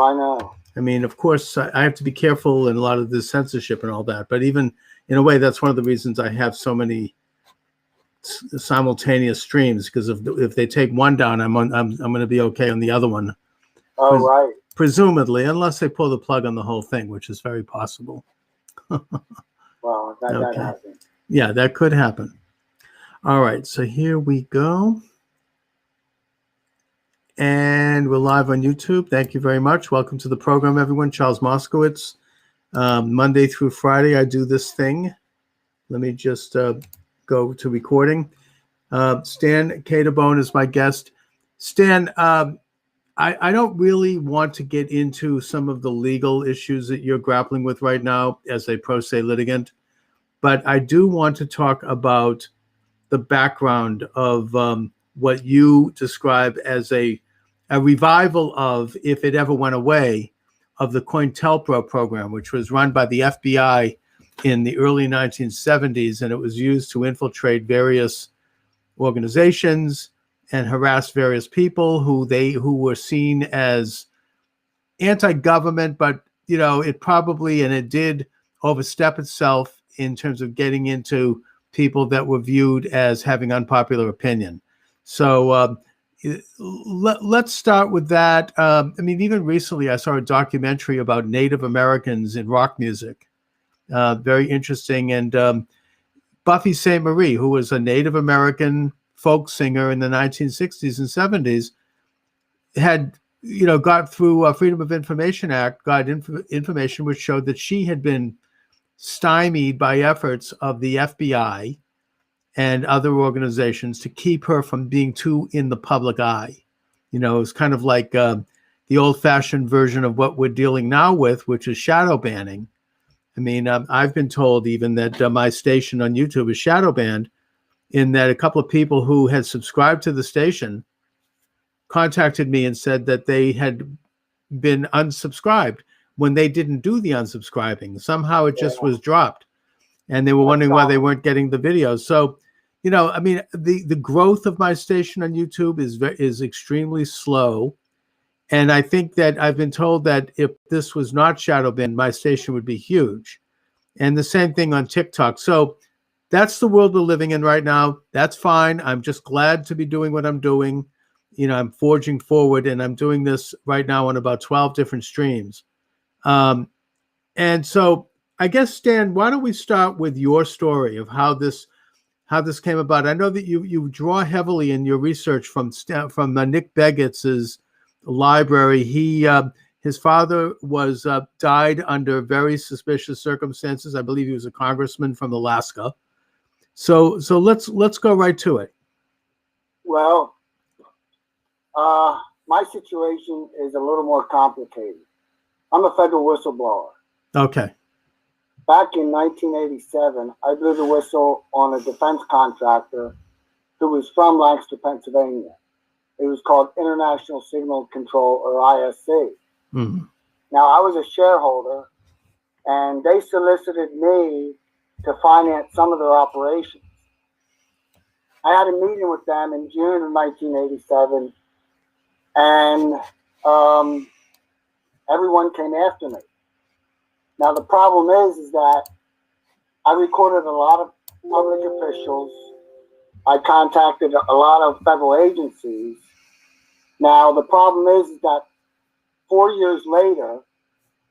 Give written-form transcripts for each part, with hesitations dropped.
I know. I mean, of course, I have to be careful in a lot of the censorship and all that. But even in a way, that's one of the reasons I have so many simultaneous streams, because if they take one down, I'm going to be okay on the other one. Oh, right. Presumably, unless they pull the plug on the whole thing, which is very possible. Well, that happens. Yeah, that could happen. All right, so here we go. And we're live on YouTube. Thank you very much. Welcome to the program, everyone. Charles Moscowitz. Monday through Friday, I do this thing. Let me just go to recording. Stan Caterbone is my guest. Stan, I don't really want to get into some of the legal issues that you're grappling with right now as a pro se litigant, but I do want to talk about the background of what you describe as a revival of, if it ever went away, of the COINTELPRO program, which was run by the FBI in the early 1970s, and it was used to infiltrate various organizations and harass various people who were seen as anti-government, but it did overstep itself in terms of getting into people that were viewed as having unpopular opinion. So let's start with that. I mean, even recently I saw a documentary about Native Americans in rock music. Very interesting. And Buffy St. Marie, who was a Native American folk singer in the 1960s and 70s, had, got through Freedom of Information Act, got information which showed that she had been stymied by efforts of the FBI and other organizations to keep her from being too in the public eye. It's kind of like the old-fashioned version of what we're dealing now with, which is shadow banning. I mean, I've been told even that my station on YouTube is shadow banned, in that a couple of people who had subscribed to the station contacted me and said that they had been unsubscribed when they didn't do the unsubscribing. Somehow it just was dropped, and they were wondering why they weren't getting the videos. So, I mean, the growth of my station on YouTube is extremely slow. And I think that I've been told that if this was not shadow banned, my station would be huge. And the same thing on TikTok. So that's the world we're living in right now. That's fine. I'm just glad to be doing what I'm doing. I'm forging forward, and I'm doing this right now on about 12 different streams. And so I guess, Stan, why don't we start with your story of how this came about? I know that you draw heavily in your research from Nick Beggitz's library. His father was died under very suspicious circumstances. I believe he was a congressman from Alaska. So let's go right to it. Well, my situation is a little more complicated. I'm a federal whistleblower. Okay. Back in 1987, I blew the whistle on a defense contractor who was from Lancaster, Pennsylvania. It was called International Signal Control, or ISC. Mm-hmm. Now, I was a shareholder, and they solicited me to finance some of their operations. I had a meeting with them in June of 1987, and everyone came after me. Now, the problem is that I recorded a lot of public officials. I contacted a lot of federal agencies. Now, the problem is that 4 years later,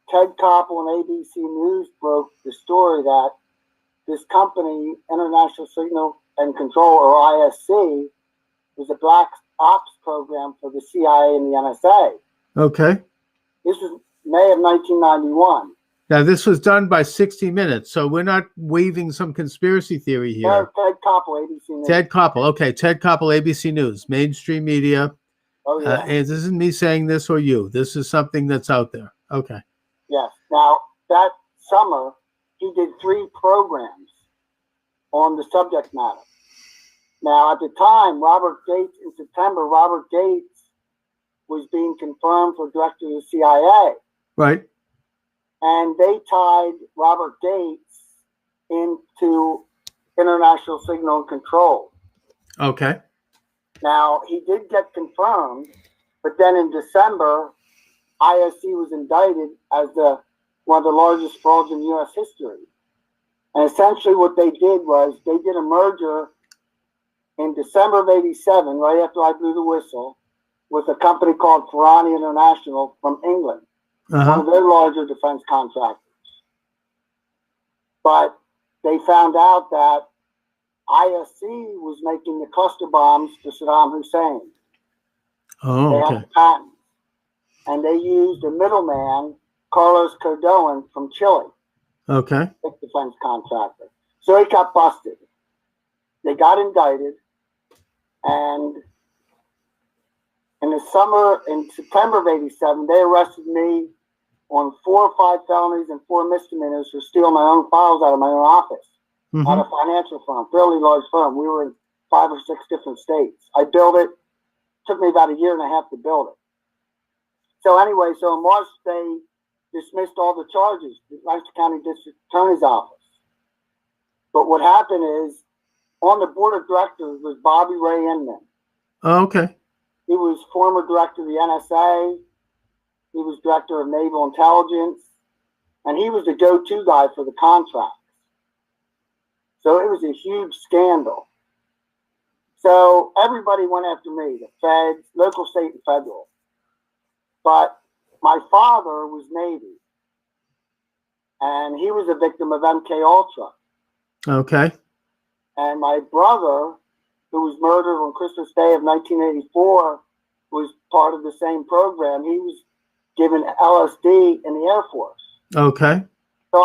Ted Koppel and ABC News broke the story that this company, International Signal and Control, or ISC, was a black ops program for the CIA and the NSA. Okay. This was May of 1991. Now, this was done by 60 Minutes, so we're not weaving some conspiracy theory here. No, Ted Koppel, ABC News. Ted Koppel. Okay, Ted Koppel, ABC News, mainstream media. Oh, yeah. And this isn't me saying this or you. This is something that's out there. Okay. Yes. Now, that summer, he did 3 programs on the subject matter. Now, at the time, in September, Robert Gates was being confirmed for director of the CIA. Right. And they tied Robert Gates into International Signal and Control. Okay. Now, he did get confirmed, but then in December, ISC was indicted as one of the largest frauds in U.S. history. And essentially what they did was they did a merger in December of 87, right after I blew the whistle, with a company called Ferrani International from England, one of their larger defense contractors. But they found out that ISC was making the cluster bombs for Saddam Hussein. Oh, okay. They had patents. And they used a middleman, Carlos Caterbone from Chile. Okay. Defense contractor. So he got busted. They got indicted. And in September of 87, they arrested me on 4 or 5 felonies and 4 misdemeanors for stealing my own files out of my own office, at a financial firm, fairly large firm. We were in 5 or 6 different states. I built it. Took me about a year and a half to build it. So anyway, in March, they dismissed all the charges, the Lancaster County District Attorney's Office. But what happened is, on the board of directors was Bobby Ray Inman. Oh, okay. He was former director of the NSA. He was director of Naval Intelligence. And he was the go-to guy for the contracts. So it was a huge scandal. So everybody went after me, the feds, local, state, and federal. But my father was Navy. And he was a victim of MK Ultra. Okay. And my brother, who was murdered on Christmas Day of 1984, was part of the same program. He was given LSD in the Air Force. Okay. So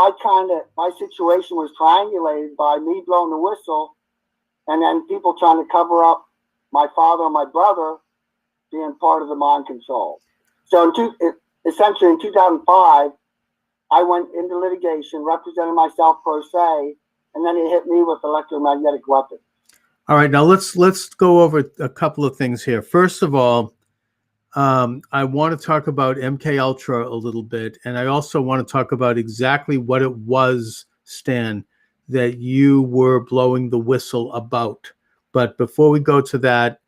my situation was triangulated by me blowing the whistle and then people trying to cover up my father and my brother being part of the mind control. So essentially in 2005, I went into litigation, representing myself pro se, and then he hit me with electromagnetic weapons. All right, now let's go over a couple of things here. First of all, I want to talk about MK Ultra a little bit, and I also want to talk about exactly what it was, Stan, that you were blowing the whistle about. But before we go to that,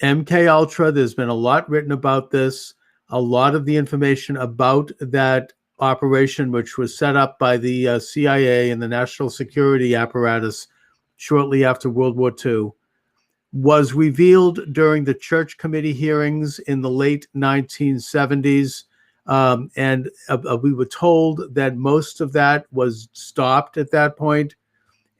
MK Ultra, there's been a lot written about this. A lot of the information about that operation, which was set up by the CIA and the national security apparatus shortly after World War II, was revealed during the Church Committee hearings in the late 1970s. And we were told that most of that was stopped at that point.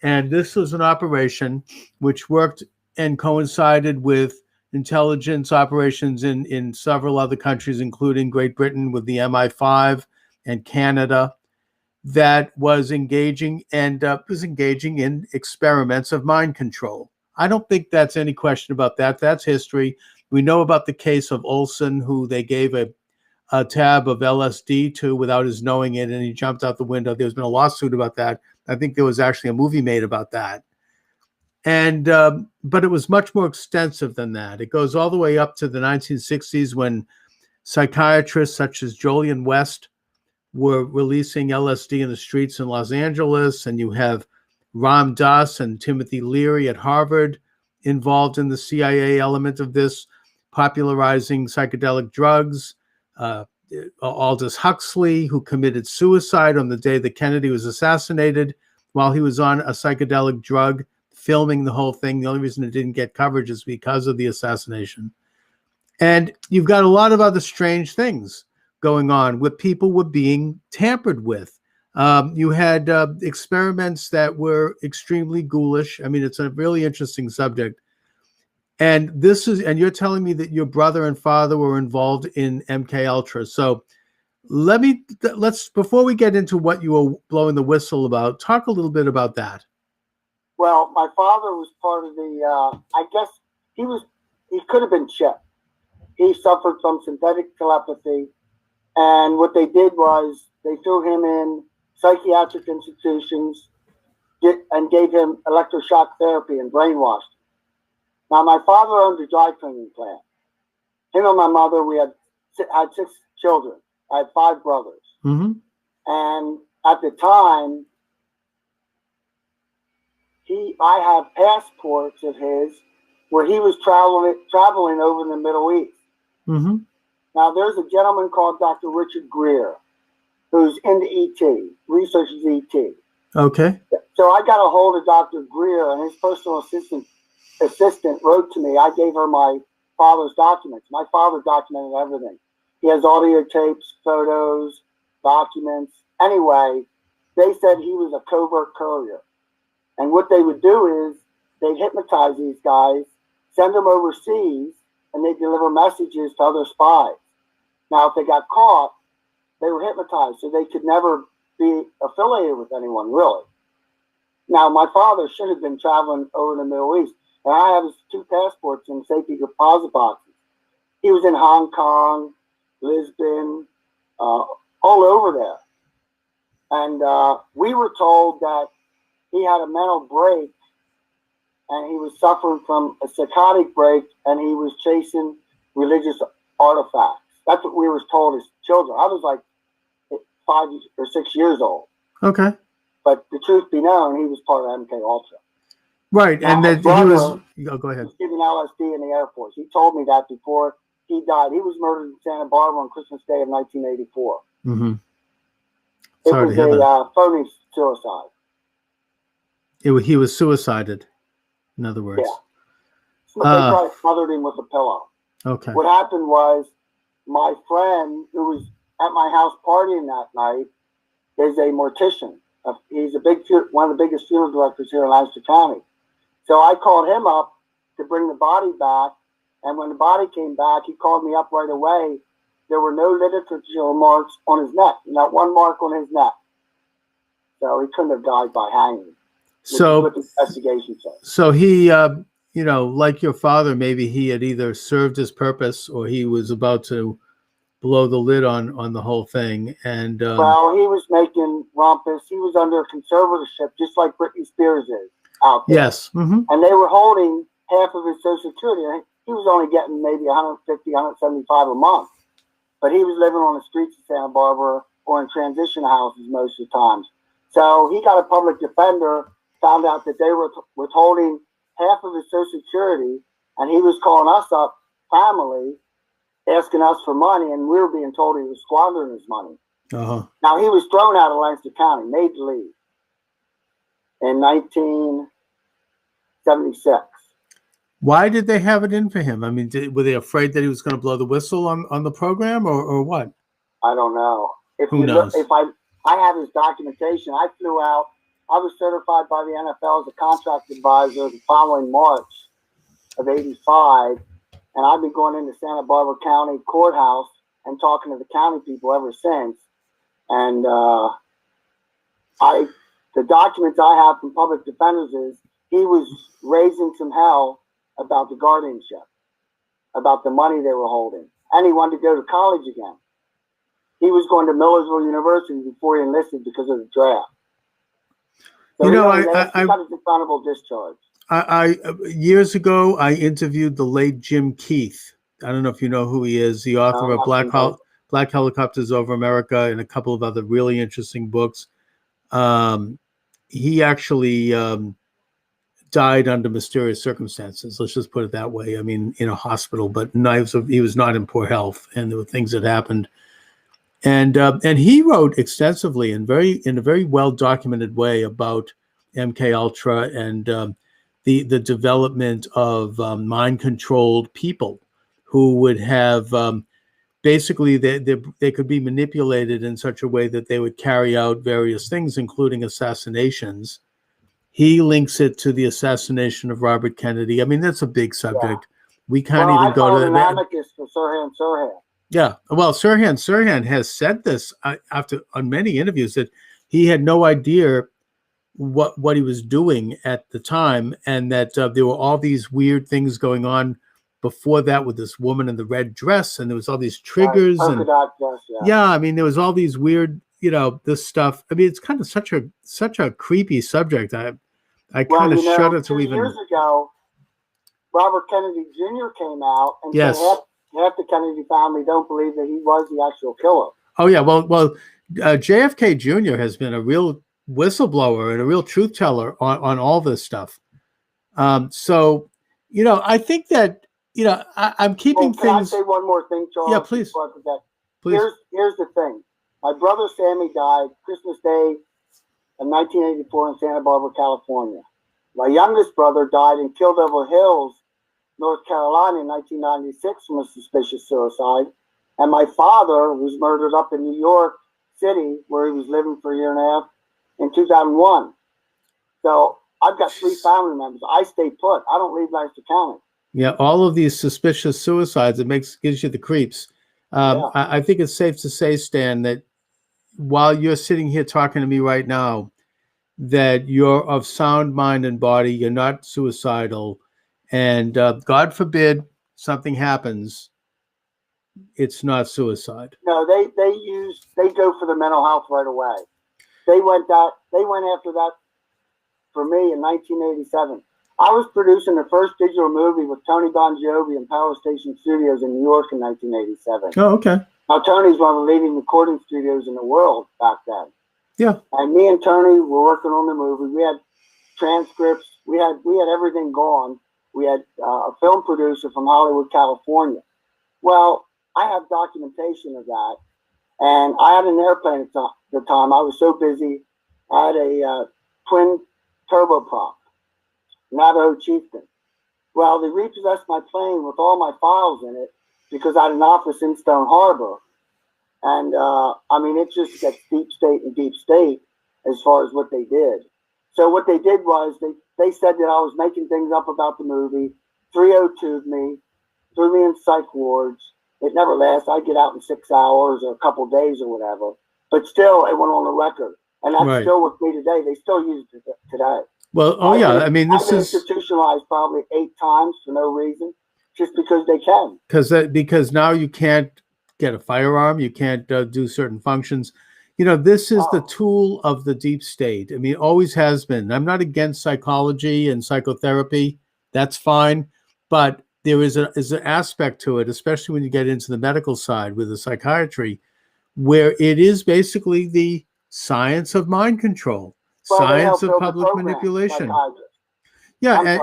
And this was an operation which worked and coincided with intelligence operations in several other countries, including Great Britain with the MI5 and Canada, that was engaging in experiments of mind control. I don't think that's any question about that. That's history. We know about the case of Olson, who they gave a tab of LSD to without his knowing it, and he jumped out the window. There's been a lawsuit about that. I think there was actually a movie made about that. And but it was much more extensive than that. It goes all the way up to the 1960s when psychiatrists such as Jolyon West were releasing LSD in the streets in Los Angeles, and you have Ram Dass and Timothy Leary at Harvard involved in the CIA element of this, popularizing psychedelic drugs. Aldous Huxley, who committed suicide on the day that Kennedy was assassinated while he was on a psychedelic drug, filming the whole thing. The only reason it didn't get coverage is because of the assassination. And you've got a lot of other strange things going on where people were being tampered with. You had experiments that were extremely ghoulish. I mean, it's a really interesting subject. And you're telling me that your brother and father were involved in MK Ultra. So let's before we get into what you were blowing the whistle about, talk a little bit about that. Well, my father was part of the, I guess he could have been chipped. He suffered from synthetic telepathy. And what they did was they threw him in psychiatric institutions and gave him electroshock therapy and brainwashed him. Now, my father owned a dry cleaning plant. Him and my mother, we had 6 children. I had 5 brothers. Mm-hmm. And at the time, I have passports of his where he was traveling over in the Middle East. Mm-hmm. Now, there's a gentleman called Dr. Richard Greer who's into ET, researches ET. Okay. So I got a hold of Dr. Greer, and his personal assistant wrote to me. I gave her my father's documents. My father documented everything. He has audio tapes, photos, documents. Anyway, they said he was a covert courier. And what they would do is they'd hypnotize these guys, send them overseas, and they'd deliver messages to other spies. Now, if they got caught, they were hypnotized, so they could never be affiliated with anyone, really. Now, my father should have been traveling over the Middle East, and I have his 2 passports in safety deposit boxes. He was in Hong Kong, Lisbon, all over there. And we were told that he had a mental break, and he was suffering from a psychotic break, and he was chasing religious artifacts. That's what we were told as children. I was like 5 or 6 years old. Okay. But the truth be known, he was part of MK Ultra. Right, now, and that he was. Oh, go ahead. He was given LSD in the Air Force. He told me that before he died. He was murdered in Santa Barbara on Christmas Day of 1984. Mm-hmm. It was a phony suicide. He was suicided, in other words. Yeah. So they probably smothered him with a pillow. Okay. What happened was my friend who was at my house partying that night is a mortician. He's one of the biggest funeral directors here in Lancaster County. So I called him up to bring the body back. And when the body came back, he called me up right away. There were no literature marks on his neck, not one mark on his neck. So he couldn't have died by hanging. So, what the investigation said. So he, like your father, maybe he had either served his purpose or he was about to blow the lid on the whole thing. And well, he was making rumpus. He was under conservatorship, just like Britney Spears is out there. Yes. Mm-hmm. And they were holding half of his Social Security. He was only getting maybe 150, 175 a month. But he was living on the streets of Santa Barbara or in transition houses most of the times. So he got a public defender, found out that they were withholding half of his Social Security, and he was calling us up, family, asking us for money, and we were being told he was squandering his money. Uh-huh. Now, he was thrown out of Lancaster County, made to leave in 1976. Why did they have it in for him? I mean, were they afraid that he was going to blow the whistle on the program, or what? I don't know. Who knows? I have his documentation. I flew out. I was certified by the NFL as a contract advisor the following March of '85, and I've been going into Santa Barbara County Courthouse and talking to the county people ever since. And the documents I have from public defenders is he was raising some hell about the guardianship, about the money they were holding, and he wanted to go to college again. He was going to Millersville University before he enlisted because of the draft. So he got his dishonorable discharge. Years ago, I interviewed the late Jim Keith. I don't know if you know who he is, the author of Black Helicopters Over America and a couple of other really interesting books. He actually died under mysterious circumstances. Let's just put it that way. I mean, in a hospital, but he was not in poor health, and there were things that happened. And he wrote extensively in a very well documented way about MK Ultra and the development of mind controlled people who would have basically they could be manipulated in such a way that they would carry out various things, including assassinations. He links it to the assassination of Robert Kennedy. I mean, that's a big subject. Yeah. We can't even go to that. For Sirhan. Yeah, well, Sirhan has said this on many interviews that he had no idea what he was doing at the time, and that there were all these weird things going on before that with this woman in the red dress, and there was all these triggers and dress, yeah, I mean, there was all these weird, this stuff. I mean, it's kind of such a creepy subject. I kind of shudder to even. Years ago, Robert Kennedy Jr. came out and said half the Kennedy family don't believe that he was the actual killer. Oh yeah, well, JFK Jr. has been a real whistleblower and a real truth teller on all this stuff. So, I think that I'm keeping Can I things. say one more thing, Charles? Yeah, please. Before I forget? Please. Here's the thing. My brother Sammy died Christmas Day in 1984 in Santa Barbara, California. My youngest brother died in Kill Devil Hills, North Carolina in 1996 from a suspicious suicide. And my father was murdered up in New York City, where he was living for a year and a half, in 2001. So I've got 3 family members. I stay put. I don't leave Lancaster County. Yeah, all of these suspicious suicides, gives you the creeps. I think it's safe to say, Stan, that while you're sitting here talking to me right now, that you're of sound mind and body, you're not suicidal, and God forbid something happens, it's not suicide. No, they go for the mental health right away. They went after that for me in 1987. I was producing the first digital movie with Tony Bon Jovi in Power Station Studios in New York in 1987. Oh, okay. Now Tony's one of the leading recording studios in the world back then. Yeah. And me and Tony were working on the movie. We had transcripts. We had everything going. We had a film producer from Hollywood, California. Well, I have documentation of that. And I had an airplane at the time. I was so busy. I had a twin turboprop, Navajo Chieftain. Well, they repossessed my plane with all my files in it because I had an office in Stone Harbor. And, it just gets deep state as far as what they did. So what they did was they said that I was making things up about the movie, 302'd me, threw me in psych wards. It never lasts. I get out in 6 hours or a couple of days or whatever. But still, it went on the record. And that's still with me today. They still use it today. Well, I've been institutionalized probably 8 times for no reason, just because they can. Because now you can't get a firearm, you can't do certain functions. This is the tool of the deep state. Always has been. I'm not against psychology and psychotherapy. That's fine. But there is an aspect to it, especially when you get into the medical side with the psychiatry, where it is basically the science of mind control, science of public manipulation. Yeah,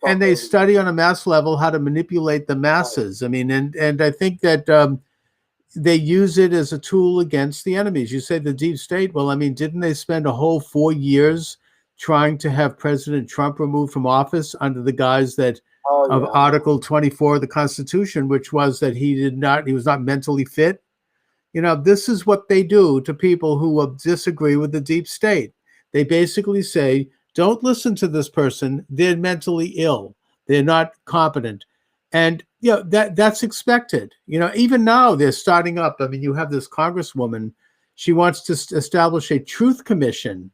and they study on a mass level how to manipulate the masses. And I think that they use it as a tool against the enemies. You say the deep state. Well, didn't they spend a whole 4 years trying to have President Trump removed from office under the guise that of Article 24 of the Constitution, which was that he was not mentally fit? This is what they do to people who disagree with the deep state. They basically say, don't listen to this person. They're mentally ill. They're not competent. And that's expected. Even now they're starting up. You have this congresswoman. She wants to establish a truth commission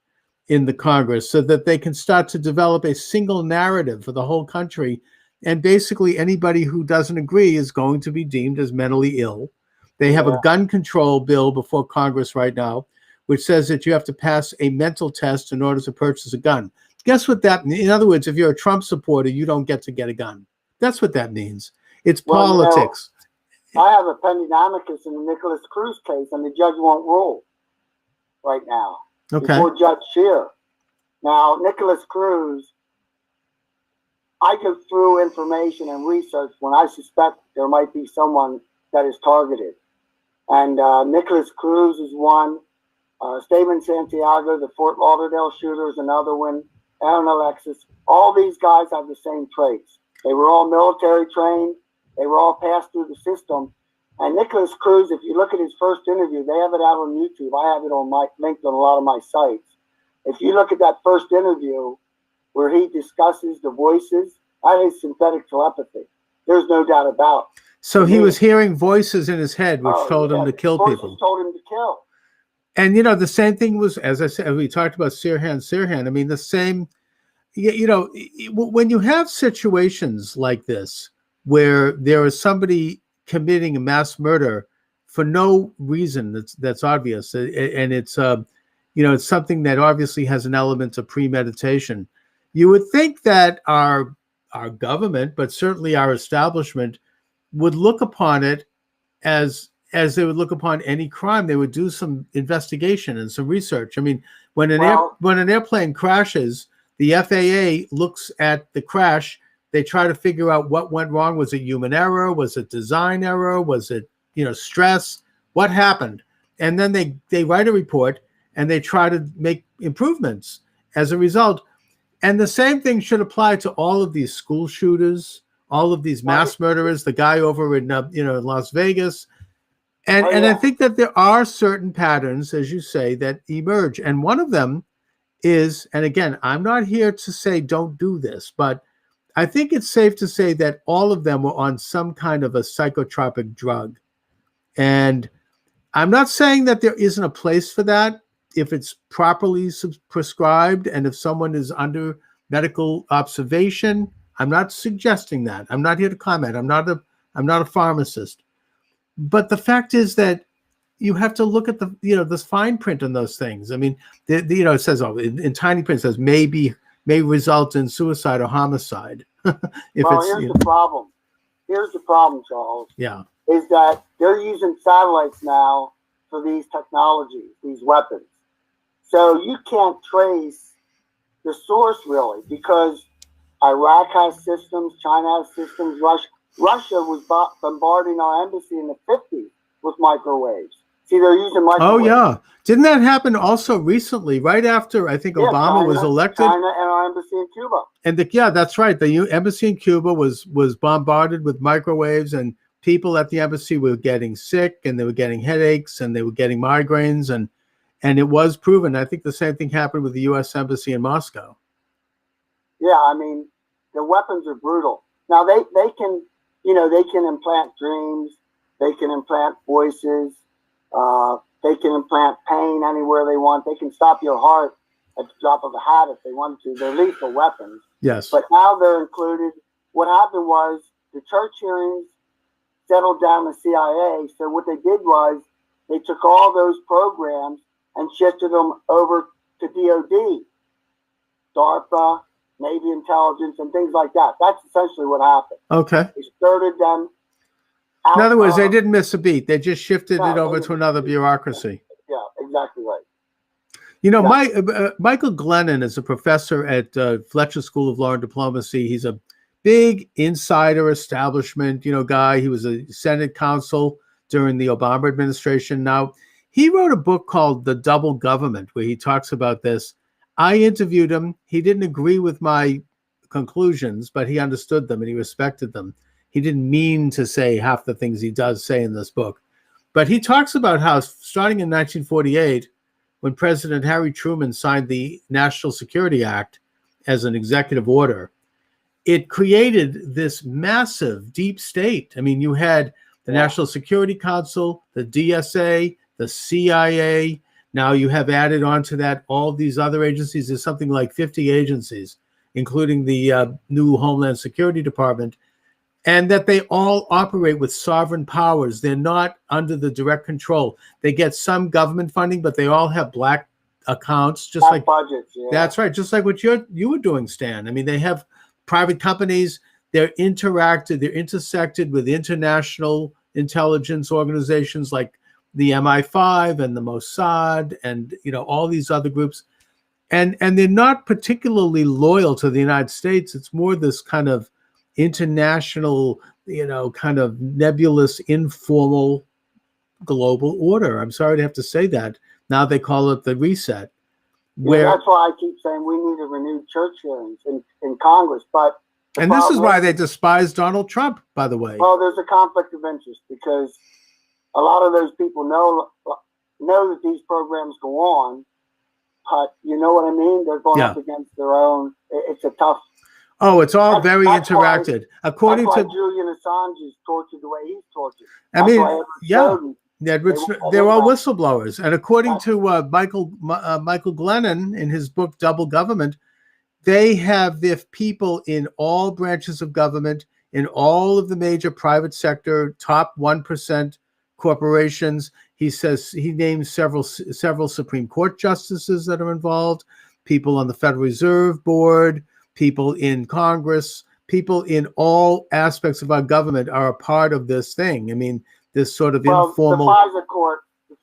in the Congress so that they can start to develop a single narrative for the whole country. And basically anybody who doesn't agree is going to be deemed as mentally ill. They have a gun control bill before Congress right now, which says that you have to pass a mental test in order to purchase a gun. Guess what that means? In other words, if you're a Trump supporter, you don't get to get a gun. That's what that means. It's politics. I have a pending amicus in the Nicholas Cruz case, and the judge won't rule right now. Okay. Before Judge Scheer. Now, Nicholas Cruz, I go through information and research when I suspect there might be someone that is targeted. And Nicholas Cruz is one. Stamen Santiago, the Fort Lauderdale shooter, is another one. Aaron Alexis. All these guys have the same traits. They were all military trained. They were all passed through the system. And Nicholas Cruz, if you look at his first interview, they have it out on YouTube. I have it linked on a lot of my sites. If you look at that first interview where he discusses the voices, that is synthetic telepathy. There's no doubt about it. So he was hearing voices in his head which told him to kill people. Told him to kill. And, the same thing was, as I said, we talked about Sirhan. The same, when you have situations like this, where there is somebody committing a mass murder for no reason that's obvious, and it's, it's something that obviously has an element of premeditation, you would think that our government, but certainly our establishment, would look upon it as they would look upon any crime. They would do some investigation and some research. When an airplane crashes, the FAA looks at the crash They try to figure out what went wrong. Was it human error? Was it design error? Was it, stress? What happened? And then they write a report and they try to make improvements as a result. And the same thing should apply to all of these school shooters, all of these mass murderers, the guy over in Las Vegas. And I think that there are certain patterns, as you say, that emerge. And one of them is, and again, I'm not here to say don't do this, but I think it's safe to say that all of them were on some kind of a psychotropic drug. And I'm not saying that there isn't a place for that if it's properly prescribed and if someone is under medical observation. I'm not suggesting that. I'm not here to comment. I'm not a pharmacist. But the fact is that you have to look at the fine print on those things. I mean, it says in tiny print, it says may result in suicide or homicide. Here's the problem. Here's the problem, Charles. Yeah. Is that they're using satellites now for these technologies, these weapons. So you can't trace the source really, because Iraq has systems, China has systems, Russia was bombarding our embassy in the 50s with microwaves. See, they're using microwaves. Oh, yeah. Didn't that happen also recently, right after, I think, Obama was elected? China and our embassy in Cuba. And that's right. The embassy in Cuba was bombarded with microwaves, and people at the embassy were getting sick, and they were getting headaches, and they were getting migraines, and it was proven. I think the same thing happened with the U.S. Embassy in Moscow. Yeah, I mean, the weapons are brutal. Now, they can implant dreams. They can implant voices. They can implant pain anywhere they want. They can stop your heart at the drop of a hat if they want to. They're lethal weapons. Yes. But now they're included. What happened was the church hearings settled down the CIA. So what they did was they took all those programs and shifted them over to DOD, DARPA, Navy intelligence, and things like that. That's essentially what happened. Okay. They started them. In other words, they didn't miss a beat. They just shifted it over to another bureaucracy. Yeah, exactly right. Michael Glennon is a professor at Fletcher School of Law and Diplomacy. He's a big insider establishment, guy. He was a Senate counsel during the Obama administration. Now, he wrote a book called The Double Government, where he talks about this. I interviewed him. He didn't agree with my conclusions, but he understood them and he respected them. He didn't mean to say half the things he does say in this book. But he talks about how starting in 1948, when President Harry Truman signed the National Security Act as an executive order, it created this massive deep state. I mean, you had the National Security Council, the DSA, the CIA. Now you have added on to that all these other agencies. There's something like 50 agencies, including the new Homeland Security Department, and that they all operate with sovereign powers. They're not under the direct control. They get some government funding, but they all have black accounts, just like budgets. Yeah. That's right, just like what you were doing, Stan. I mean, they have private companies. They're intersected with international intelligence organizations like the MI5 and the Mossad and all these other groups, and they're not particularly loyal to the United States. It's more this kind of international, kind of nebulous, informal global order. I'm sorry to have to say that. Now they call it the reset. That's why I keep saying we need a renewed church hearings in Congress. And this is why they despise Donald Trump, by the way. Well, there's a conflict of interest because a lot of those people know that these programs go on, but you know what I mean? They're going up against their own. It's a tough. Oh, it's all very interacted. According to Julian Assange is tortured the way he's tortured. I mean, they're all whistleblowers. And according to Michael Glennon in his book Double Government, they have the people in all branches of government, in all of the major private sector, top 1% corporations. He says he names several Supreme Court justices that are involved, people on the Federal Reserve Board, people in Congress, people in all aspects of our government are a part of this thing. I mean, this sort of informal. The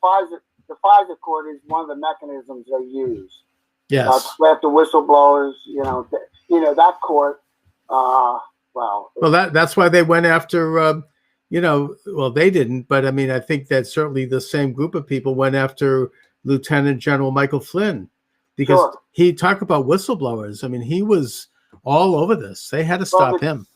FISA court is one of the mechanisms they use. Yes. After whistleblowers, that court Well, that's why they went after, well, they didn't, but I mean, I think that certainly the same group of people went after Lieutenant General Michael Flynn, because sure. he talked about whistleblowers. I mean, he was all over this. They had to stop him.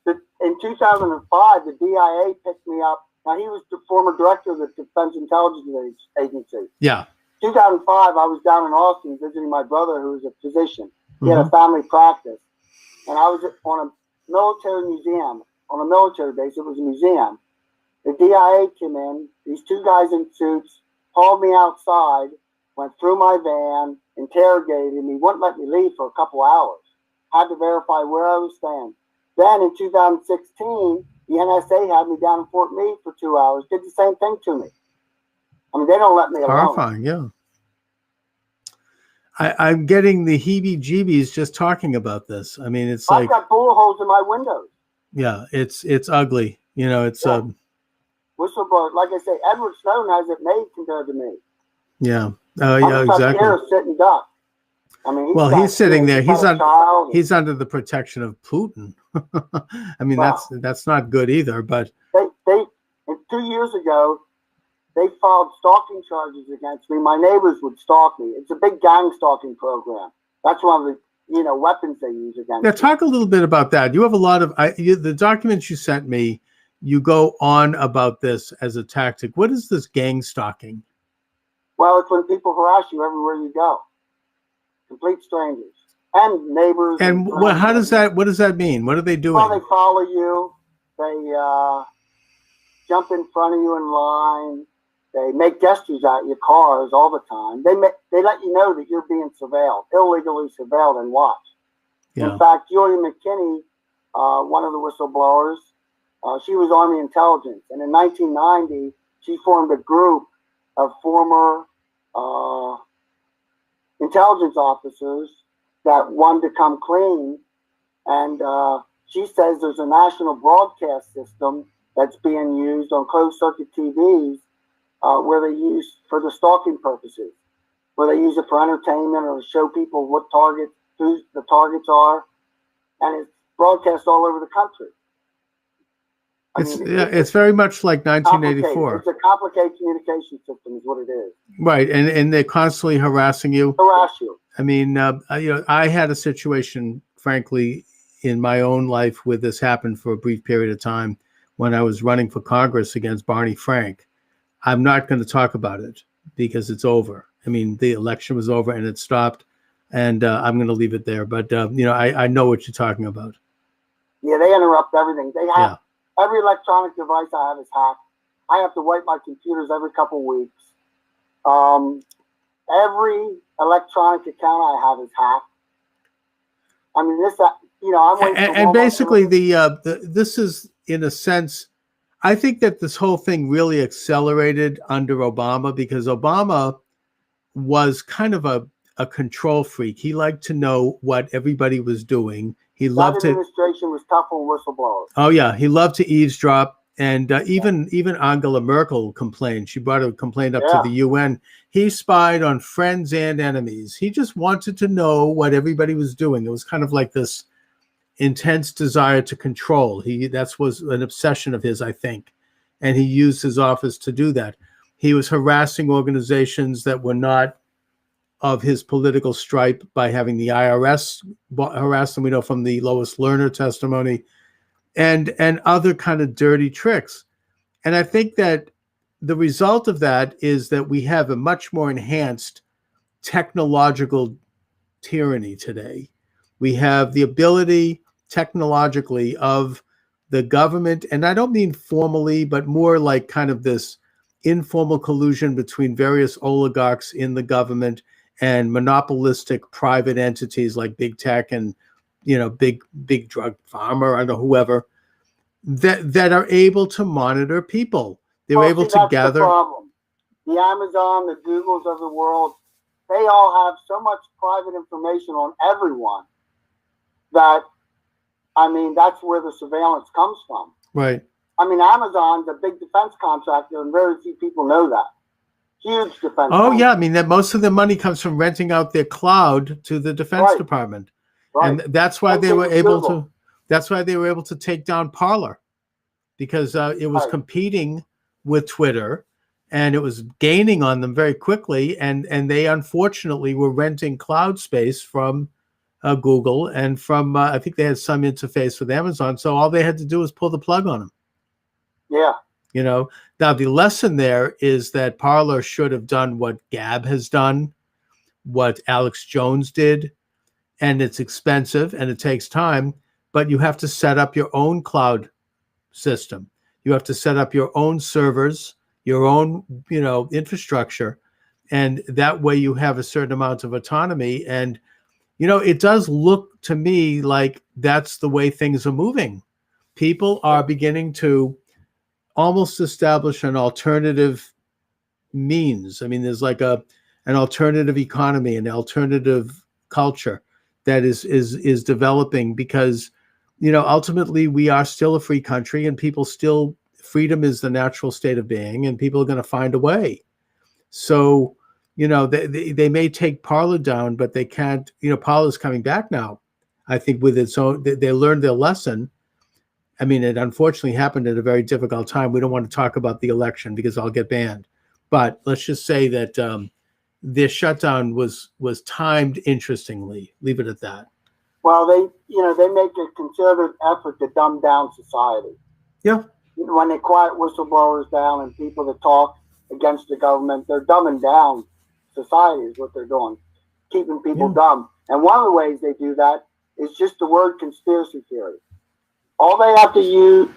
In 2005, the DIA picked me up. Now, he was the former director of the Defense Intelligence Agency. Yeah. 2005, I was down in Austin visiting my brother, who was a physician. He had a family practice. And I was on a military museum, on a military base. It was a museum. The DIA came in. These two guys in suits hauled me outside, went through my van, interrogated me, wouldn't let me leave for a couple hours. Had to verify where I was staying. Then in 2016, the NSA had me down in Fort Meade for 2 hours, did the same thing to me. I mean, they don't let me alone. Horrifying, yeah. I'm getting the heebie-jeebies just talking about this. I mean, it's I've got bullet holes in my windows. Yeah, it's ugly. It's whistleblower. Like I say, Edward Snowden has it made compared to me. Yeah. Yeah, exactly. Here, sitting duck. I mean, he's sitting there. He's under the protection of Putin. I mean, that's not good either. But they 2 years ago, they filed stalking charges against me. My neighbors would stalk me. It's a big gang stalking program. That's one of the weapons they use against me. Talk a little bit about that. You have a lot of the documents you sent me. You go on about this as a tactic. What is this gang stalking? Well, it's when people harass you everywhere you go. Complete strangers and neighbors. And what does that mean? What are they doing? Well, they follow you. They jump in front of you in line. They make gestures at your cars all the time. They let you know that you're being surveilled, illegally surveilled and watched. Yeah. In fact, Julia McKinney, one of the whistleblowers, she was Army intelligence. And in 1990, she formed a group of former intelligence officers that wanted to come clean. And she says there's a national broadcast system that's being used on closed circuit TVs where they use for the stalking purposes, where they use it for entertainment or to show people who the targets are. And it's broadcast all over the country. It's very much like 1984. It's a complicated communication system is what it is. Right, and they're constantly harassing you. Harass you. I mean, I had a situation, frankly, in my own life where this happened for a brief period of time when I was running for Congress against Barney Frank. I'm not going to talk about it because it's over. I mean, the election was over and it stopped, and I'm going to leave it there. But, I know what you're talking about. Yeah, they interrupt everything. They have every electronic device I have is hacked. I have to wipe my computers every couple of weeks. Every electronic account I have is hacked. I mean, I'm waiting and basically this is, in a sense, I think that this whole thing really accelerated under Obama because Obama was kind of a control freak. He liked to know what everybody was doing. He loved that administration was tough on whistleblowers. Oh yeah, he loved to eavesdrop, and even Angela Merkel complained. She brought a complaint up to the UN. He spied on friends and enemies. He just wanted to know what everybody was doing. It was kind of like this intense desire to control. That was an obsession of his, I think, and he used his office to do that. He was harassing organizations that were not of his political stripe by having the IRS harass them, we know from the Lois Lerner testimony, and other kind of dirty tricks. And I think that the result of that is that we have a much more enhanced technological tyranny today. We have the ability technologically of the government, and I don't mean formally, but more like kind of this informal collusion between various oligarchs in the government and monopolistic private entities like big tech and big drug pharma, I don't know, whoever, that are able to monitor people. They're able to gather. The problem. The Amazon, the Googles of the world, they all have so much private information on everyone that, I mean, that's where the surveillance comes from. Right. I mean, Amazon's a big defense contractor, and very few people know that. Huge defense. Oh, yeah. I mean, that most of the money comes from renting out their cloud to the Defense Department. Right. And that's why they were able to. That's why they were able to take down Parler, because it was competing with Twitter, and it was gaining on them very quickly. And they unfortunately were renting cloud space from Google and from I think they had some interface with Amazon. So all they had to do was pull the plug on them. Yeah. You know, now the lesson there is that Parler should have done what Gab has done, what Alex Jones did, and it's expensive and it takes time, but you have to set up your own cloud system. You have to set up your own servers, your own, infrastructure, and that way you have a certain amount of autonomy. And it does look to me like that's the way things are moving. People are beginning to almost establish an alternative means. I mean, there's like an alternative economy, an alternative culture that is developing, because ultimately we are still a free country, and freedom is the natural state of being, and people are going to find a way. So they may take Parler down, but they can't. Parler's coming back now, I think, with its own. They learned their lesson. I mean, it unfortunately happened at a very difficult time. We don't want to talk about the election because I'll get banned. But let's just say that their shutdown was timed interestingly. Leave it at that. Well, they make a concerted effort to dumb down society. Yeah. When they quiet whistleblowers down and people that talk against the government, they're dumbing down society is what they're doing, keeping people dumb. And one of the ways they do that is just the word conspiracy theory. All they have to do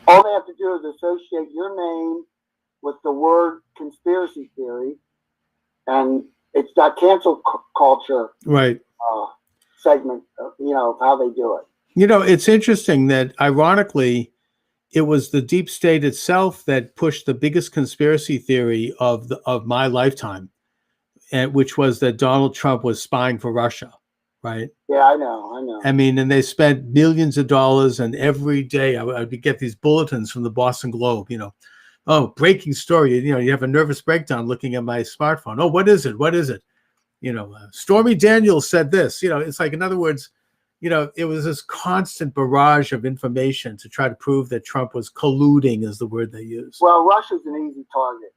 is associate your name with the word conspiracy theory, and it's that cancel culture segment, of how they do it. It's interesting that, ironically, it was the deep state itself that pushed the biggest conspiracy theory of my lifetime, which was that Donald Trump was spying for Russia, right? Yeah, I know. I mean, and they spent millions of dollars, and every day I would get these bulletins from the Boston Globe, oh, breaking story. You have a nervous breakdown looking at my smartphone. Oh, what is it? Stormy Daniels said this. It's like, in other words, it was this constant barrage of information to try to prove that Trump was colluding, is the word they use. Well, Russia's an easy target.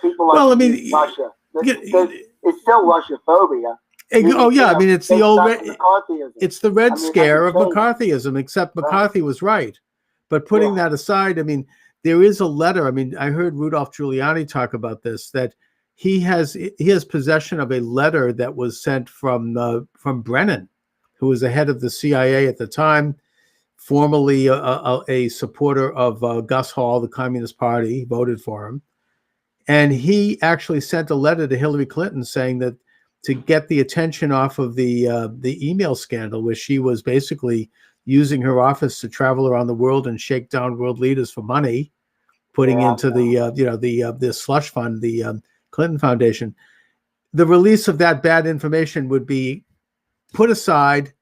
People like Russia. It's still Russia-phobia. I mean, it's the old McCarthyism. It's the Red Scare of McCarthyism, except McCarthy was right. But putting that aside, I mean, there is a letter. I mean, I heard Rudolph Giuliani talk about this, that he has possession of a letter that was sent from Brennan, who was the head of the CIA at the time, formerly a supporter of Gus Hall, the Communist Party, voted for him. And he actually sent a letter to Hillary Clinton saying that to get the attention off of the email scandal, where she was basically using her office to travel around the world and shake down world leaders for money, putting into the slush fund, the Clinton Foundation. The release of that bad information would be put aside,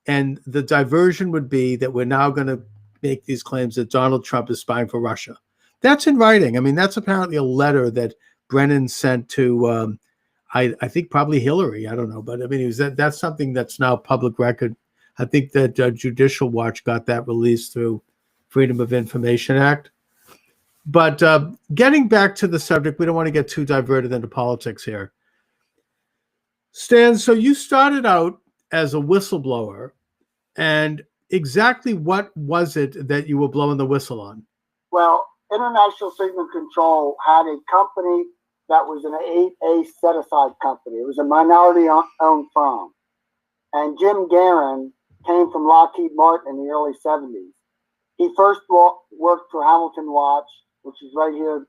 and the diversion would be that we're now going to make these claims that Donald Trump is spying for Russia. That's in writing. I mean, that's apparently a letter that Brennan sent to, I think probably Hillary. I don't know, but I mean, that's something that's now public record. I think that Judicial Watch got that released through Freedom of Information Act. But getting back to the subject, we don't want to get too diverted into politics here. Stan, so you started out as a whistleblower, and exactly what was it that you were blowing the whistle on? Well, International Signal Control had a company that was an 8A set-aside company. It was a minority-owned firm. And Jim Guerin came from Lockheed Martin in the early 70s. He first worked for Hamilton Watch, which is right here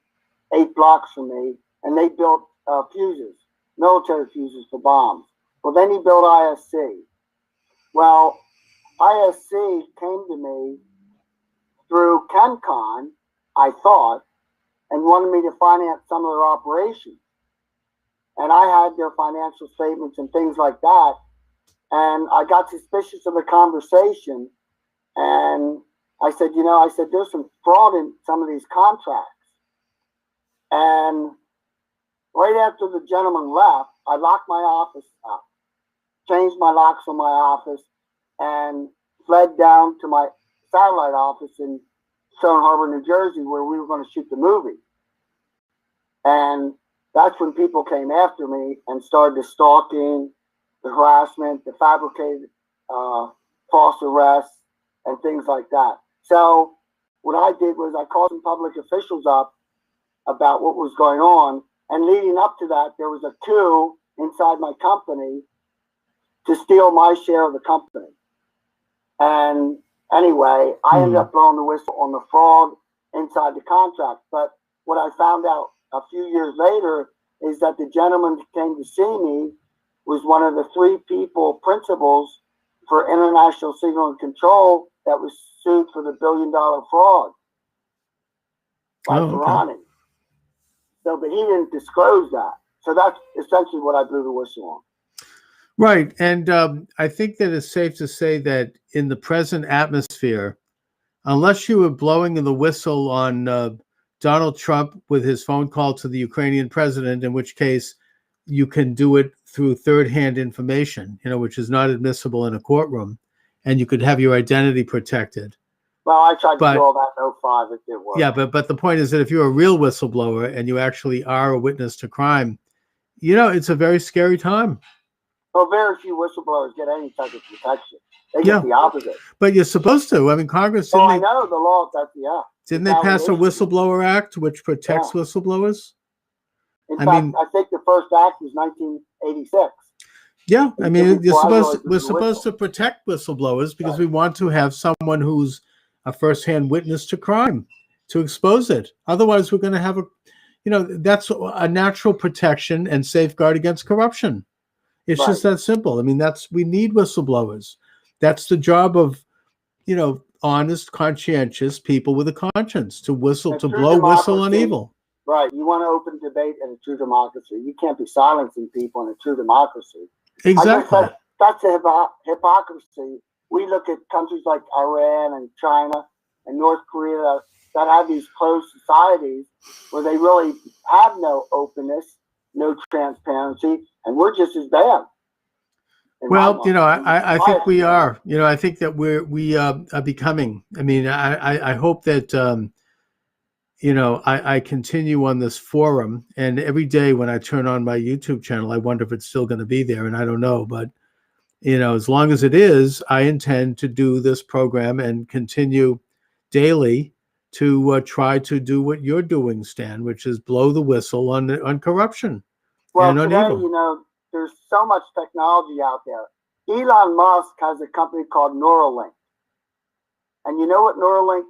8 blocks from me, and they built fuses, military fuses for bombs. Well, then he built ISC. Well, ISC came to me through ChemCon, I thought, and wanted me to finance some of their operations. And I had their financial statements and things like that. And I got suspicious of the conversation. And I said, there's some fraud in some of these contracts. And right after the gentleman left, I locked my office up, changed my locks on my office, and fled down to my satellite office in Stone Harbor, New Jersey, where we were going to shoot the movie. And that's when people came after me and started the stalking, the harassment, the fabricated false arrests, and things like that. So what I did was I called some public officials up about what was going on. And leading up to that, there was a coup inside my company to steal my share of the company. And anyway, I ended up blowing the whistle on the fraud inside the contract. But what I found out a few years later is that the gentleman who came to see me was one of the 3 principals for International Signal and Control that was sued for the $1 billion fraud by Ferrani. So, but he didn't disclose that. So that's essentially what I blew the whistle on. Right. And I think that it's safe to say that in the present atmosphere, unless you were blowing the whistle on Donald Trump with his phone call to the Ukrainian president, in which case you can do it through third-hand information, which is not admissible in a courtroom, and you could have your identity protected. Well, I tried to do all that in 05. It didn't work. Yeah, but the point is that if you're a real whistleblower and you actually are a witness to crime, it's a very scary time. Well, very few whistleblowers get any type of protection. They get the opposite. But you're supposed to. I mean, Congress didn't. I know the law. Didn't they pass a Whistleblower Act which protects whistleblowers? In fact, I think the first act was 1986. Yeah, I mean, we're supposed to protect whistleblowers because we want to have someone who's a first-hand witness to crime to expose it. Otherwise, we're going to have that's a natural protection and safeguard against corruption. It's just that simple. I mean, we need whistleblowers. That's the job of, honest, conscientious people with a conscience to blow whistle on evil. Right. You want to open debate in a true democracy. You can't be silencing people in a true democracy. Exactly. That's a hypocrisy. We look at countries like Iran and China and North Korea that have these closed societies where they really have no openness, no transparency, and we're just as bad. Well, I think we are. I think that we are becoming. I mean, I hope that I continue on this forum, and every day when I turn on my YouTube channel, I wonder if it's still going to be there, and I don't know. But as long as it is, I intend to do this program and continue daily to try to do what you're doing, Stan, which is blow the whistle on corruption and on today, evil. There's so much technology out there. Elon Musk has a company called Neuralink. And you know what Neuralink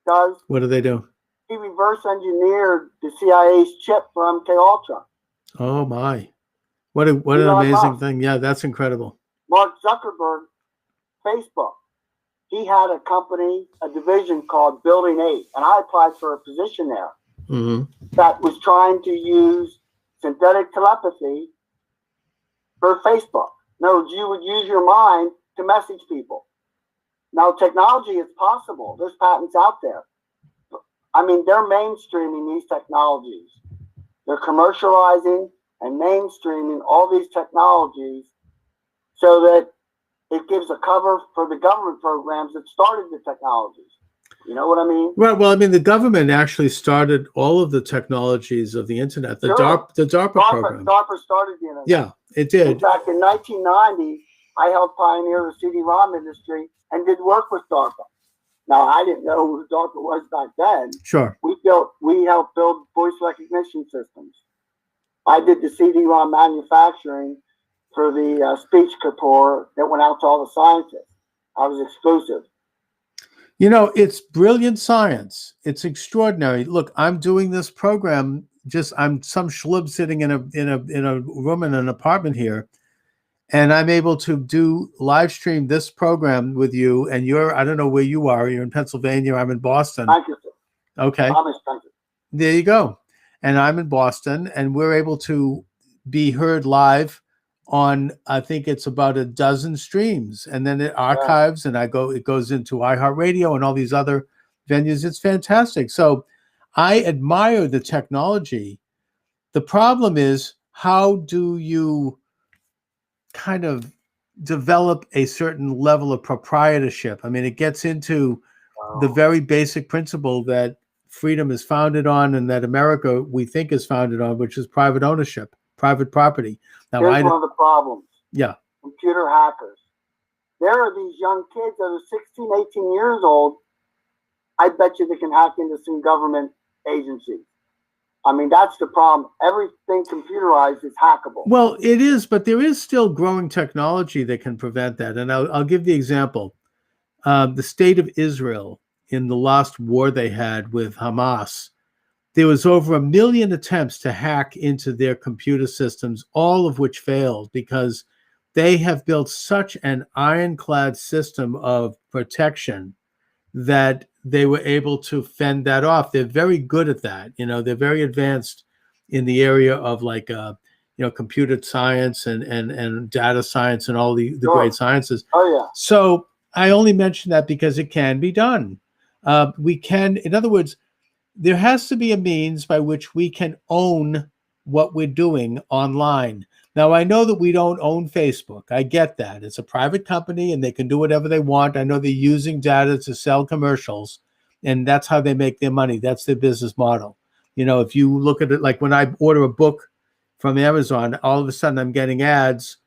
does? What do they do? He reverse engineered the CIA's chip for MK Ultra. Oh my. What an amazing thing. Yeah, that's incredible. Mark Zuckerberg, Facebook. He had a company, a division called Building 8, and I applied for a position there that was trying to use synthetic telepathy for Facebook. No, you would use your mind to message people. Now, technology is possible. There's patents out there. I mean, they're mainstreaming these technologies. They're commercializing and mainstreaming all these technologies so that it gives a cover for the government programs that started the technologies. You know what I mean? Right. Well, I mean, the government actually started all of the technologies of the internet. The DARPA program. DARPA started the internet. Yeah, it did. In fact, in 1990, I helped pioneer the CD-ROM industry and did work with DARPA. Now, I didn't know who DARPA was back then. Sure. We helped build voice recognition systems. I did the CD-ROM manufacturing for the speech rapport that went out to all the scientists. I was exclusive. It's brilliant science. It's extraordinary. Look, I'm doing this program. I'm some schlub sitting in a room in an apartment here, and I'm able to do live stream this program with you. And I don't know where you are. You're in Pennsylvania. I'm in Boston. Thank you, sir. Okay. I'm in Pennsylvania. There you go. And I'm in Boston, and we're able to be heard live on, I think it's about a dozen streams, and then it archives and it goes into iHeartRadio and all these other venues. It's fantastic. So I admire the technology. The problem is, how do you kind of develop a certain level of proprietorship? I mean, it gets into the very basic principle that freedom is founded on and that America, we think, is founded on, which is private ownership, private property. Now, here's one of the problems. Yeah. Computer hackers. There are these young kids that are 16, 18 years old. I bet you they can hack into some government agencies. I mean, that's the problem. Everything computerized is hackable. Well, it is, but there is still growing technology that can prevent that. And I'll give the example. The state of Israel, in the last war they had with Hamas, there was over 1 million attempts to hack into their computer systems, all of which failed because they have built such an ironclad system of protection that they were able to fend that off. They're very good at that. They're very advanced in the area of like, computer science and data science and all the Sure. great sciences. Oh, yeah. So I only mention that because it can be done. We can, in other words, there has to be a means by which we can own what we're doing online. Now, I know that we don't own Facebook. I get that. It's a private company and they can do whatever they want. I know they're using data to sell commercials, and that's how they make their money. That's their business model. If you look at it, like when I order a book from Amazon, all of a sudden I'm getting ads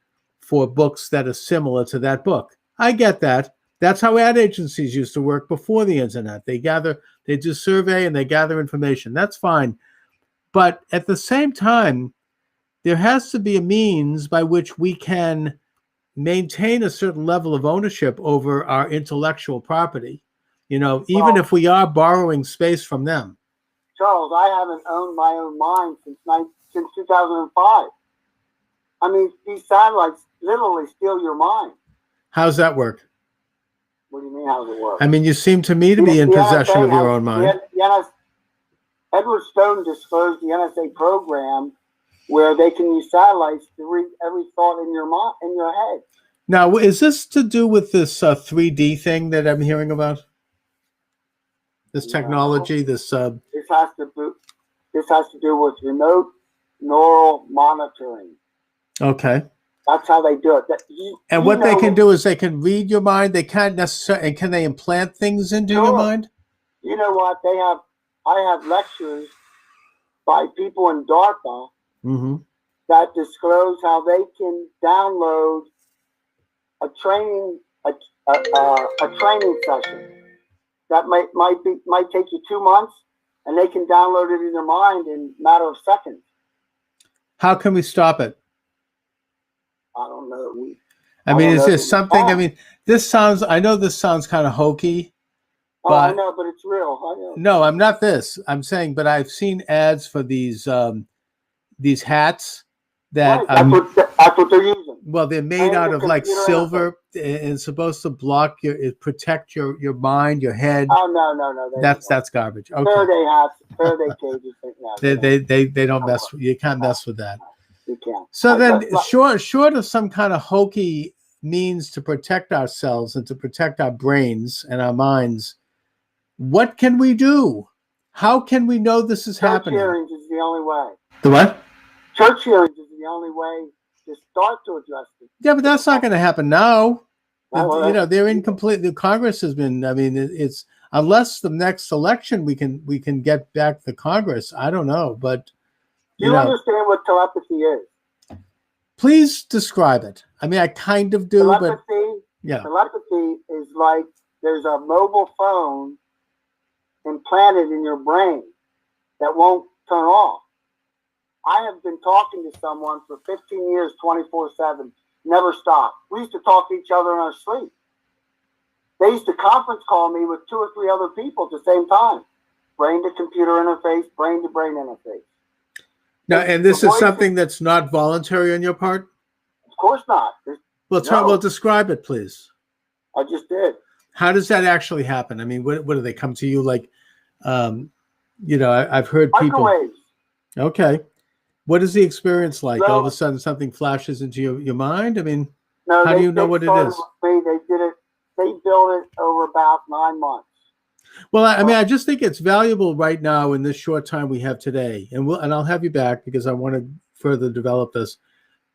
for books that are similar to that book. I get that. That's how ad agencies used to work before the internet. They do survey and they gather information. That's fine. But at the same time, there has to be a means by which we can maintain a certain level of ownership over our intellectual property, even if we are borrowing space from them. Charles, I haven't owned my own mind since 2005. I mean, these satellites literally steal your mind. How's that work? What do you mean, how does it work? I mean, you seem to me to be in possession of your own mind. Edward Snowden disclosed the NSA program where they can use satellites to read every thought in your mind, in your head. Now, is this to do with this 3D thing that I'm hearing about? This technology, this has to do with remote neural monitoring. Okay. That's how they do it. And what they can do is they can read your mind. They can't necessarily. And can they implant things into your mind? You know what? I have lectures by people in DARPA that disclose how they can download a training session that might take you 2 months, and they can download it in your mind in a matter of seconds. How can we stop it? I don't know. I mean, is there something? I mean, I know this sounds kind of hokey. I know, but it's real. I know. No, I'm not this. I'm saying, but I've seen ads for these hats that that's what they're using. Well, they're made out of like silver and supposed to protect your mind, your head. Oh no. That's garbage. Okay. Faraday hats, Faraday cages. They don't mess. You can't mess with that. You can't. So then, short of some kind of hokey means to protect ourselves and to protect our brains and our minds, what can we do? How can we know this is happening? Church hearings is the only way. The what? Church hearings is the only way to start to address it. Yeah, but that's not going to happen now. Well, they're incomplete. The Congress has been. I mean, it's unless the next election we can get back the Congress. I don't know, but do you understand what telepathy is? Please describe it. I mean, I kind of do, telepathy, but yeah. Telepathy is like there's a mobile phone implanted in your brain that won't turn off. I have been talking to someone for 15 years, 24/7, never stopped. We used to talk to each other in our sleep. They used to conference call me with 2 or 3 other people at the same time. Brain to computer interface, brain to brain interface. Now, and this is something that's not voluntary on your part? Of course not. Well, describe it, please. I just did. How does that actually happen? I mean, what do they come to you like? I've heard people. Microwaves. Okay. What is the experience like? All of a sudden something flashes into your mind? I mean, how do you know what it is? They did it. They built it over about 9 months. Well, I mean, I just think it's valuable right now in this short time we have today, and I'll have you back because I want to further develop this,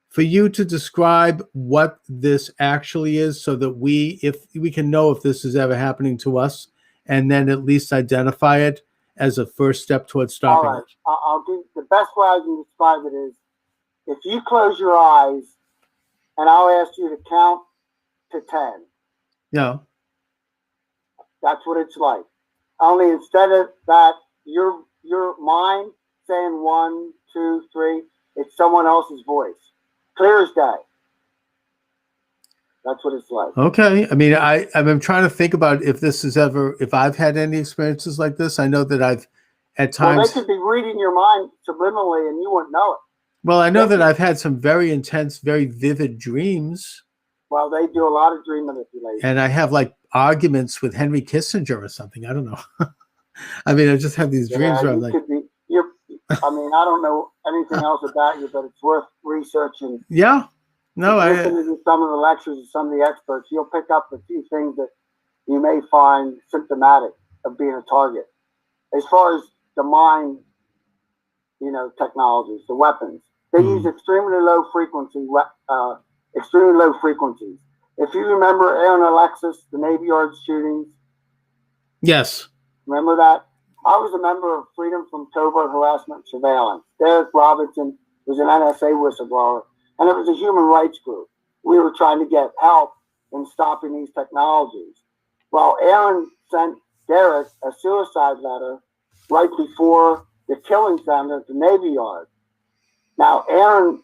for you to describe what this actually is, so that if we can know if this is ever happening to us, and then at least identify it as a first step towards All stopping right. it. I'll give the best way I can describe it is if you close your eyes and I'll ask you to count to 10. Yeah. That's what it's like. Only instead of that, your mind saying 1, 2, 3, it's someone else's voice. Clear as day. That's what it's like. Okay. I mean, I'm trying to think about if I've had any experiences like this. I know that I've at times. Well, they could be reading your mind subliminally and you wouldn't know it. Well, I know that I've had some very intense, very vivid dreams. Well, they do a lot of dream manipulation. And I have like arguments with Henry Kissinger or something. I don't know. I mean, I just have these dreams where I'm like, I mean, I don't know anything else about you, but it's worth researching. Yeah. No, listening to some of the lectures of some of the experts, you'll pick up a few things that you may find symptomatic of being a target. As far as the mind, technologies, the weapons, they use extremely low frequencies. If you remember Aaron Alexis, the Navy Yard shootings. Yes. Remember that? I was a member of Freedom from Covert Harassment Surveillance. Derek Robinson was an NSA whistleblower, and it was a human rights group. We were trying to get help in stopping these technologies. Well, Aaron sent Derek a suicide letter right before the killings down at the Navy Yard. Now, Aaron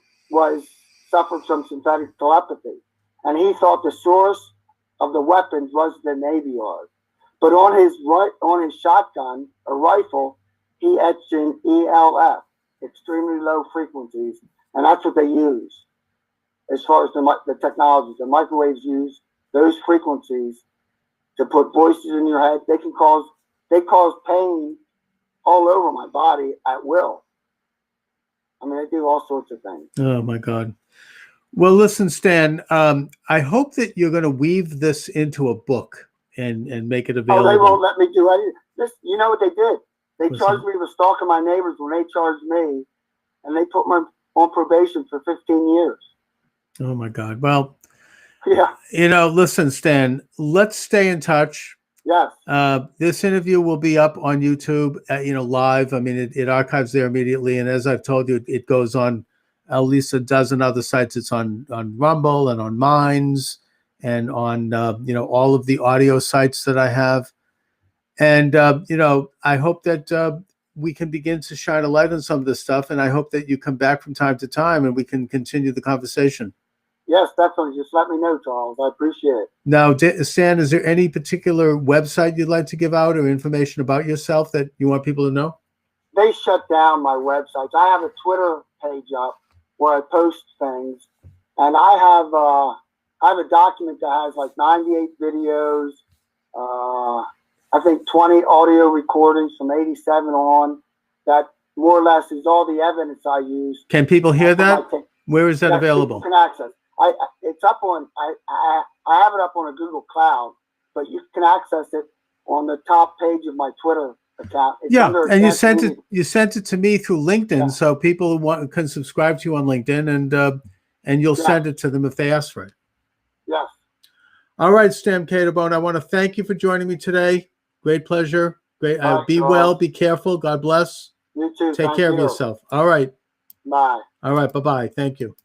suffered from synthetic telepathy, and he thought the source of the weapons was the Navy Yard. But on his shotgun or rifle, he etched in ELF, extremely low frequencies, and that's what they use. As far as the technologies, the microwaves use those frequencies to put voices in your head. They cause pain all over my body at will. I mean, they do all sorts of things. Oh my God. Well, listen, Stan, I hope that you're going to weave this into a book and make it available. Oh, they won't let me do anything. You know what they did? They charged me with stalking my neighbors when they charged me, and they put me on probation for 15 years. Oh my God. Well, yeah. Listen, Stan, let's stay in touch. Yes. This interview will be up on YouTube, live. I mean, it archives there immediately. And as I've told you, it goes on at least a dozen other sites. It's on Rumble and on Minds and on, all of the audio sites that I have. And, I hope that we can begin to shine a light on some of this stuff. And I hope that you come back from time to time and we can continue the conversation. Yes, definitely. Just let me know, Charles. I appreciate it. Now, Stan, is there any particular website you'd like to give out or information about yourself that you want people to know? They shut down my websites. I have a Twitter page up where I post things, and I have a document that has like 98 videos, I think 20 audio recordings from 87 on. That more or less is all the evidence I use. Can people hear that? Where is that available? You can access. It's up on. I have it up on a Google Cloud, but you can access it on the top page of my Twitter account. It's and you sent it to me through LinkedIn, so people can subscribe to you on LinkedIn, and you'll send it to them if they ask for it. Yes. All right, Stan Caterbone, I want to thank you for joining me today. Great pleasure. Great. Be well. Be careful. God bless. You too. Take care of yourself. All right. Bye. All right. Bye-bye. Thank you.